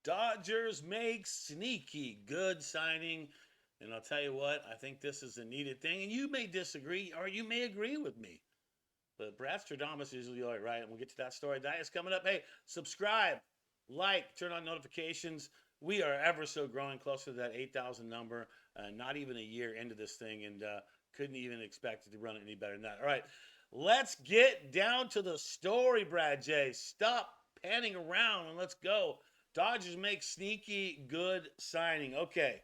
Dodgers make sneaky good signing. And I'll tell you what, I think this is a needed thing. And you may disagree or you may agree with me. But Brad Stradamus is usually all right. And we'll get to that story. That is coming up. Hey, subscribe, like, turn on notifications. We are ever so growing closer to that 8,000 number. Not even a year into this thing. And couldn't even expect it to run any better than that. All right, let's get down to the story, Brad J. Stop panning around and let's go. Dodgers make sneaky good signing. Okay.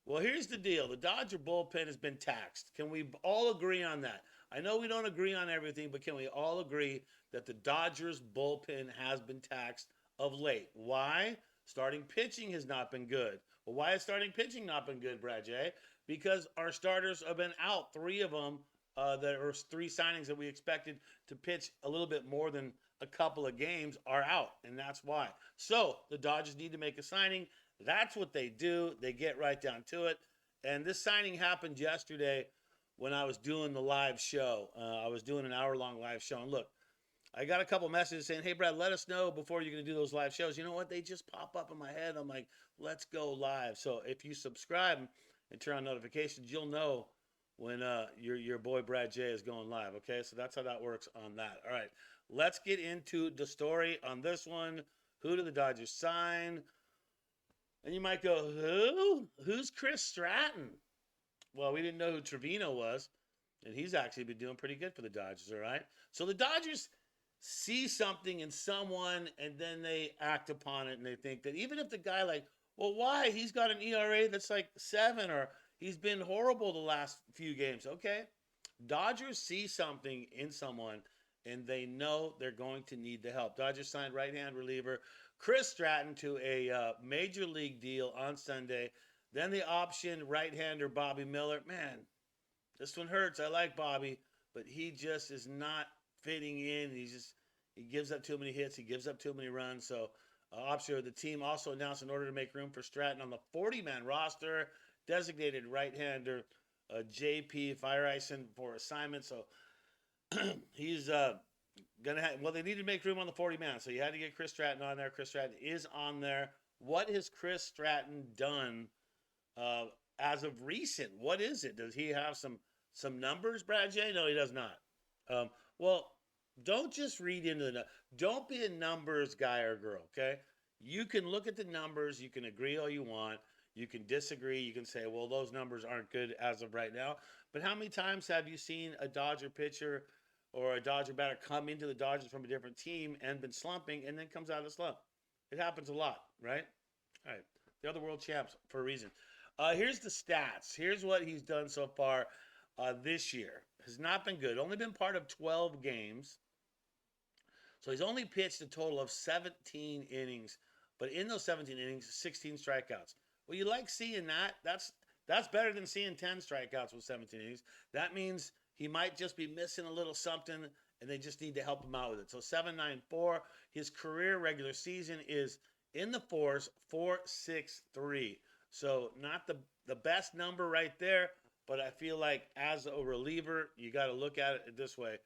Well, here's the deal. The Dodger bullpen has been taxed. Can we all agree on that? I know we don't agree on everything, but can we all agree that the Dodgers bullpen has been taxed of late? Why? Starting pitching has not been good. Well, why has starting pitching not been good, Brad J? Because our starters have been out. Three of them, that are three signings that we expected to pitch a little bit more than a couple of games, are out, and that's why. So the Dodgers need to make a signing. That's what they do. They get right down to it. And this signing happened yesterday when I was doing the live show. I was doing an hour-long live show. And look, I got a couple messages saying, hey, Brad, let us know before you're going to do those live shows. You know what? They just pop up in my head. I'm like, let's go live. So if you subscribe and turn on notifications, you'll know when your boy Brad J is going live. Okay, so that's how that works on that. All right, let's get into the story on this one. Who do the Dodgers sign? And you might go, who? Who's Chris Stratton? Well, we didn't know who Trevino was, and he's actually been doing pretty good for the Dodgers, all right? So the Dodgers see something in someone, and then they act upon it, and they think that even if the guy, like, well, why? He's got an ERA that's like 7, or he's been horrible the last few games. Okay. Dodgers see something in someone, and they know they're going to need the help. Dodgers signed right-hand reliever Chris Stratton to a major league deal on Sunday. Then the option right-hander Bobby Miller. Man, this one hurts. I like Bobby, but he just is not fitting in. He gives up too many hits. He gives up too many runs. So option the team also announced in order to make room for Stratton on the 40-man roster, designated right-hander JP Fireisen for assignment. So he's gonna have. Well, they need to make room on the 40-man, so you had to get Chris Stratton on there. Chris Stratton is on there. What has Chris Stratton done uh, as of recent? What is it? Does he have some numbers, Brad J? No, he does not. Well, don't just read into the. Don't be a numbers guy or girl. Okay, you can look at the numbers. You can agree all you want. You can disagree. You can say, well, those numbers aren't good as of right now. But how many times have you seen a Dodger pitcher or a Dodger batter come into the Dodgers from a different team and been slumping and then comes out of the slump? It happens a lot, right? All right. They're the world champs for a reason. Here's the stats. Here's what he's done so far this year. Has not been good. Only been part of 12 games. So he's only pitched a total of 17 innings. But in those 17 innings, 16 strikeouts. Well, you like seeing that. That's better than seeing 10 strikeouts with 17 innings. That means he might just be missing a little something, and they just need to help him out with it. So 7.94. His career regular season is in the fours, 4.63. So not the best number right there, but I feel like as a reliever, you got to look at it this way.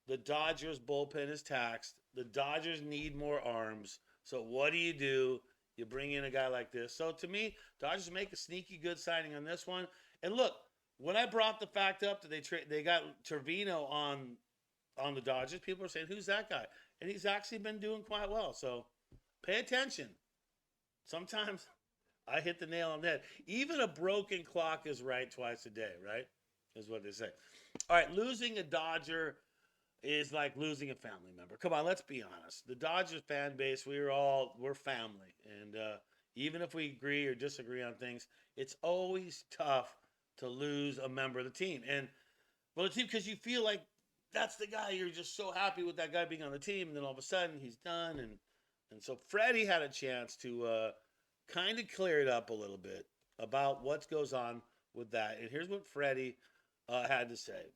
The Dodgers bullpen is taxed. The Dodgers need more arms. So what do? You bring in a guy like this. So to me, Dodgers make a sneaky good signing on this one. And look, when I brought the fact up that they got Trevino on the Dodgers, people are saying, "Who's that guy?" And he's actually been doing quite well. So pay attention. Sometimes I hit the nail on the head. Even a broken clock is right twice a day, right? Is what they say. All right, losing a Dodger is like losing a family member. Come on, let's be honest. The Dodgers fan base, we're family, and even if we agree or disagree on things, it's always tough to lose a member of the team. And well, the team because you feel like that's the guy you're just so happy with that guy being on the team, and then all of a sudden he's done, and so Freddie had a chance to kind of clear it up a little bit about what goes on with that. And here's what Freddie had to say.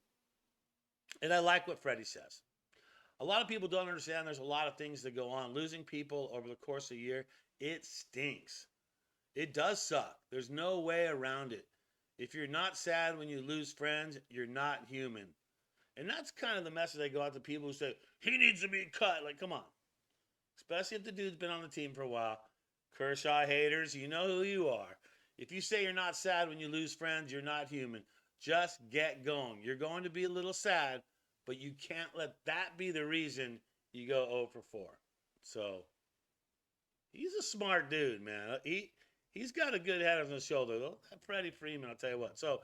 And I like what Freddie says. A lot of people don't understand there's a lot of things that go on. Losing people over the course of a year, it stinks. It does suck. There's no way around it. If you're not sad when you lose friends, you're not human. And that's kind of the message I go out to people who say, he needs to be cut. Like, come on. Especially if the dude's been on the team for a while. Kershaw haters, you know who you are. If you say you're not sad when you lose friends, you're not human. Just get going. You're going to be a little sad, but you can't let that be the reason you go 0 for 4. So he's a smart dude, man. He's got a good head on his shoulder. That Freddie Freeman, I'll tell you what. So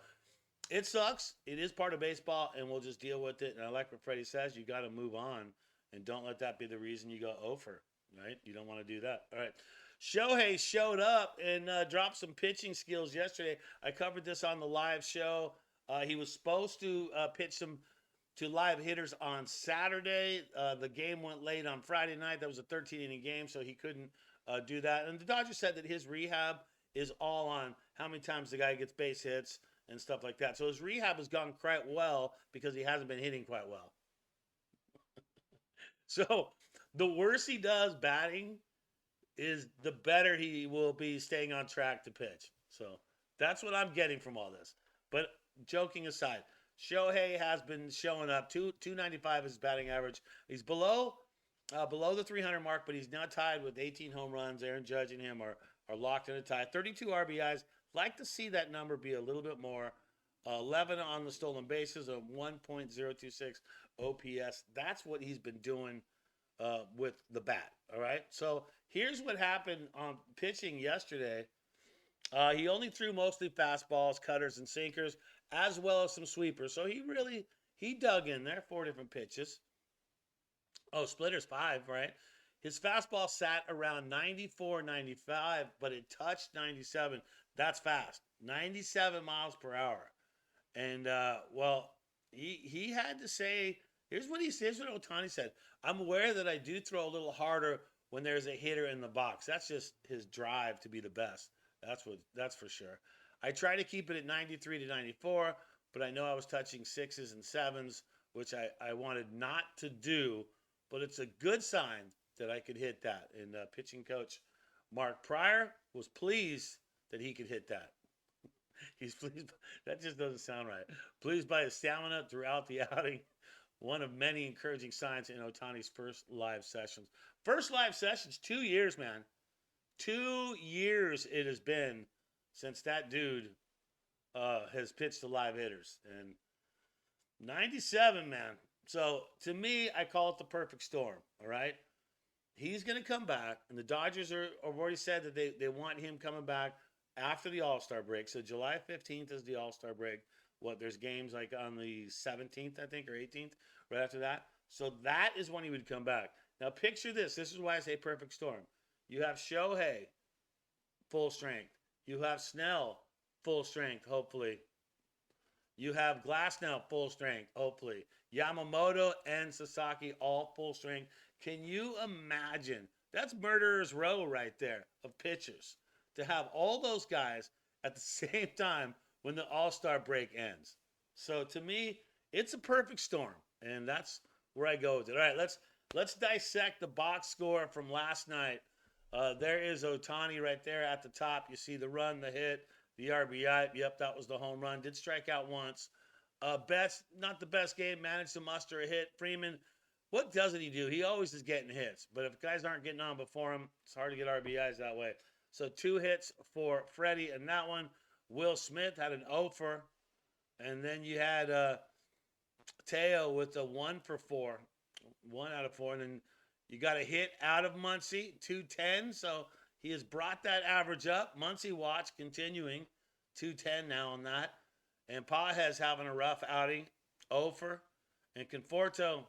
it sucks. It is part of baseball, and we'll just deal with it. And I like what Freddie says. You got to move on, and don't let that be the reason you go over, right? You don't want to do that. All right. Shohei showed up and dropped some pitching skills yesterday. I covered this on the live show. He was supposed to pitch some to live hitters on Saturday. The game went late on Friday night. That was a 13-inning game, so he couldn't do that. And the Dodgers said that his rehab is all on how many times the guy gets base hits and stuff like that. So his rehab has gone quite well because he hasn't been hitting quite well. So the worse he does batting is the better he will be staying on track to pitch. So that's what I'm getting from all this. But joking aside, Shohei has been showing up. 295 is his batting average. He's below the 300 mark, but he's now tied with 18 home runs. Aaron Judge and him are locked in a tie. 32 RBIs. Like to see that number be a little bit more. 11 on the stolen bases, a 1.026 OPS. That's what he's been doing with the bat. All right. So here's what happened on pitching yesterday. He only threw mostly fastballs, cutters, and sinkers, as well as some sweepers. So he dug in there, 4 different pitches. Oh, splitters 5, right? His fastball sat around 94, 95, but it touched 97. That's fast. 97 miles per hour. And, he had to say, here's what Ohtani said. I'm aware that I do throw a little harder when there's a hitter in the box. That's just his drive to be the best. That's for sure. I try to keep it at 93 to 94, but I know I was touching 6s and 7s, which I wanted not to do, but it's a good sign that I could hit that. And pitching coach Mark Pryor was pleased that he could hit that. He's pleased. That just doesn't sound right. Pleased by his stamina throughout the outing. One of many encouraging signs in Ohtani's first live sessions. First live sessions, 2 years, man. 2 years it has been since that dude has pitched to live hitters. And 97, man. So to me, I call it the perfect storm, all right? He's going to come back, and the Dodgers have already said that they want him coming back after the All-Star break. So July 15th is the All-Star break. There's games like on the 17th, I think, or 18th, right after that. So that is when he would come back. Now picture this. This is why I say perfect storm. You have Shohei, full strength. You have Snell, full strength, hopefully. You have Glasnow, full strength, hopefully. Yamamoto and Sasaki, all full strength. Can you imagine? That's murderer's row right there of pitchers. To have all those guys at the same time when the All-Star break ends. So to me, it's a perfect storm. And that's where I go with it. All right, let's dissect the box score from last night. There is Ohtani right there at the top. You see the run, the hit, the RBI. Yep, that was the home run. Did strike out once. Betts, not the best game. Managed to muster a hit. Freeman, what doesn't he do? He always is getting hits. But if guys aren't getting on before him, it's hard to get RBIs that way. So 2 hits for Freddie in that one. Will Smith had an 0 for. And then you had Teo with a 1 for 4. 1 out of 4. And then you got a hit out of Muncy, 210. So he has brought that average up. Muncy watch continuing, 210 now on that. And Pajes having a rough outing, 0 for. And Conforto,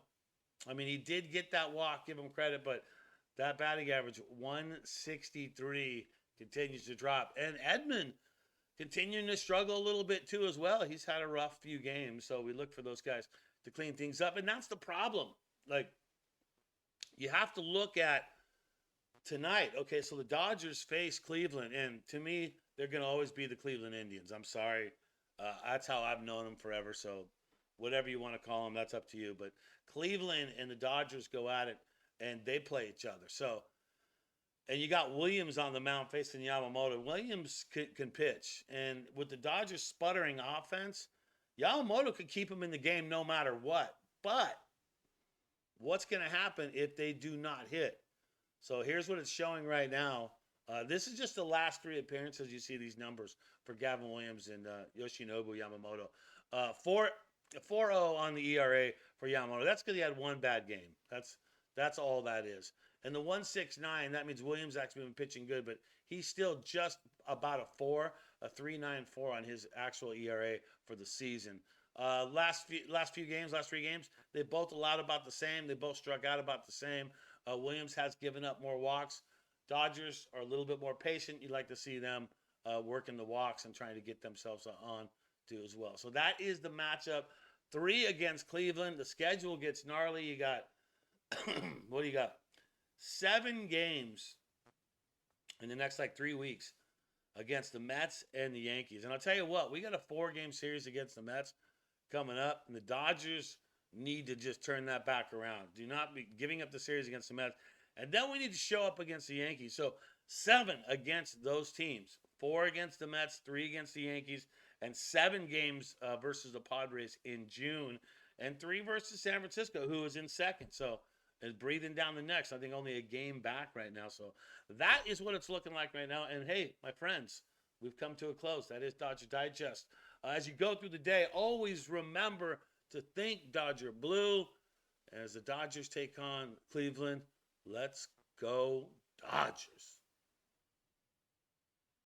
I mean, he did get that walk, give him credit, but that batting average, 163, continues to drop. And Edman continuing to struggle a little bit too as well. He's had a rough few games, so we look for those guys to clean things up. And that's the problem. Like, you have to look at tonight. Okay, so the Dodgers face Cleveland, and to me, they're going to always be the Cleveland Indians. I'm sorry. That's how I've known them forever, so whatever you want to call them, that's up to you. But Cleveland and the Dodgers go at it, and they play each other. So, and you got Williams on the mound facing Yamamoto. Williams can pitch. And with the Dodgers sputtering offense, Yamamoto could keep him in the game no matter what. But what's going to happen if they do not hit? So here's what it's showing right now This is just the last 3 appearances. You see these numbers for Gavin Williams and Yoshinobu Yamamoto. 4.0 on the ERA for Yamamoto. That's because he had one bad game. That's all that is. And the 1.69, that means Williams actually been pitching good, but he's still just about a 4, a 3.94 on his actual ERA for the season. Last 3 games, they both allowed about the same. They both struck out about the same. Williams has given up more walks. Dodgers are a little bit more patient. You'd like to see them working the walks and trying to get themselves on to as well. So that is the matchup. 3 against Cleveland. The schedule gets gnarly. You got, what do you got? 7 games in the next 3 weeks against the Mets and the Yankees. And I'll tell you what, we got a 4-game series against the Mets coming up, and the Dodgers need to just turn that back around. Do not be giving up the series against the Mets. And then we need to show up against the Yankees. So 7 against those teams. 4 against the Mets, 3 against the Yankees, and 7 games versus the Padres in June, and 3 versus San Francisco, who is in second. So is breathing down the neck. I think only a game back right now. So that is what it's looking like right now. And hey, my friends, we've come to a close. That is Dodger Digest. As you go through the day, always remember to think Dodger Blue. As the Dodgers take on Cleveland, let's go Dodgers.